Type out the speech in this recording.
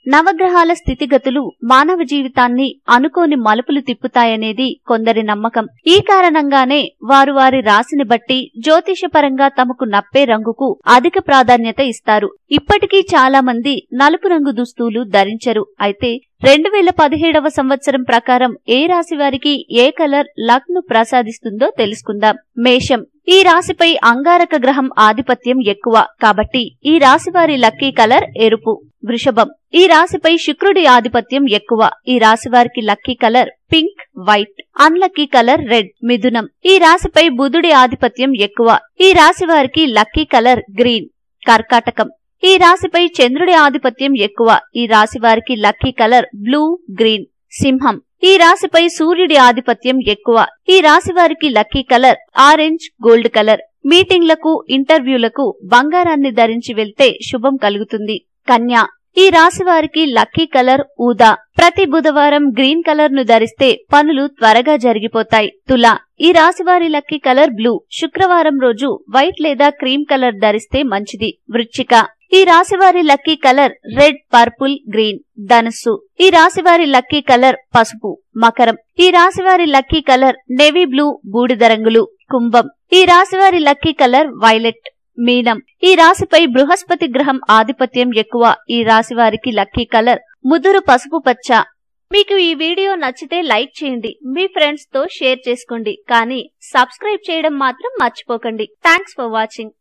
నవగ్రహాల స్థితిగతులు మానవ జీవితాన్ని అనుకోని మలుపులు తిప్పుతాయనేది కొందరి నమ్మకం. ఈ కారణంగానే వారు వారి రాశిని బట్టి జ్యోతిషపరంగా తమకు నప్పే రంగుకు అధిక ప్రాధాన్యత ఇస్తారు. ఇప్పటికీ చాలా మంది నలుపు రంగు దుస్తులు ధరించరు. అయితే 2017వ సంవత్సరం ప్రకారం ఏ రాశి వారికి ఏ కలర్ లక్ ను ప్రసాదిస్తుందో తెలుసుకుందాం. మేషం. ఈ రాశిపై అంగారక గ్రహం ఆధిపత్యం ఎక్కువ కాబట్టి ఈ రాశి వారి లక్కీ కలర్ ఎరుపు. వృషభం. ఈ రాశిపై శుక్రుడి ఆధిపత్యం ఎక్కువ. ఈ రాశి వారికి lucky colour pink, white. Unlucky colour red. మిథునం. ఈ రాశిపై బుధుడి ఆధిపత్యం ఎక్కువ. ఈ రాశి వారికి లక్కీ కలర్ గ్రీన్. కర్కాటకం. ఈ రాశిపై చంద్రుడి ఆధిపత్యం ఎక్కువ. ఈ రాశి వారికి లక్కీ కలర్ బ్లూ, గ్రీన్. సింహం. ఈ రాశిపై సూర్యుడి ఆధిపత్యం ఎక్కువ. ఈ రాశి వారికి lucky colour orange, gold colour. మీటింగ్లకు, ఇంటర్వ్యూలకు బంగారాన్ని ధరించి వెళ్తే శుభం కలుగుతుంది. కన్యా. ఈ రాశి వారికి లక్కీ కలర్ ఊదా. ప్రతి బుధవారం గ్రీన్ కలర్ ను ధరిస్తే పనులు త్వరగా జరిగిపోతాయి. తుల. ఈ రాశి వారి లక్కీ కలర్ బ్లూ. శుక్రవారం రోజు వైట్ లేదా క్రీమ్ కలర్ ధరిస్తే మంచిది. వృశ్చిక. ఈ రాశి వారి lucky colour red, purple, green. ధనుస్సు. ఈ రాశి వారి లక్కీ కలర్ పసుపు. మకరం. ఈ రాశి వారి లక్కీ కలర్ నేవీ బ్లూ, బూడిద రంగులు. కుంభం. ఈ రాశి వారి లక్కీ కలర్ వైలెట్. మీనం. ఈ రాశిపై బృహస్పతి గ్రహం ఆధిపత్యం ఎక్కువ. ఈ రాశి వారికి లక్కీ కలర్ ముదురు పసుపు పచ్చ. మీకు ఈ వీడియో నచ్చితే లైక్ చేయండి, మీ ఫ్రెండ్స్ తో షేర్ చేసుకోండి, కానీ సబ్స్క్రైబ్ చేయడం మాత్రం మర్చిపోకండి. Thanks for watching.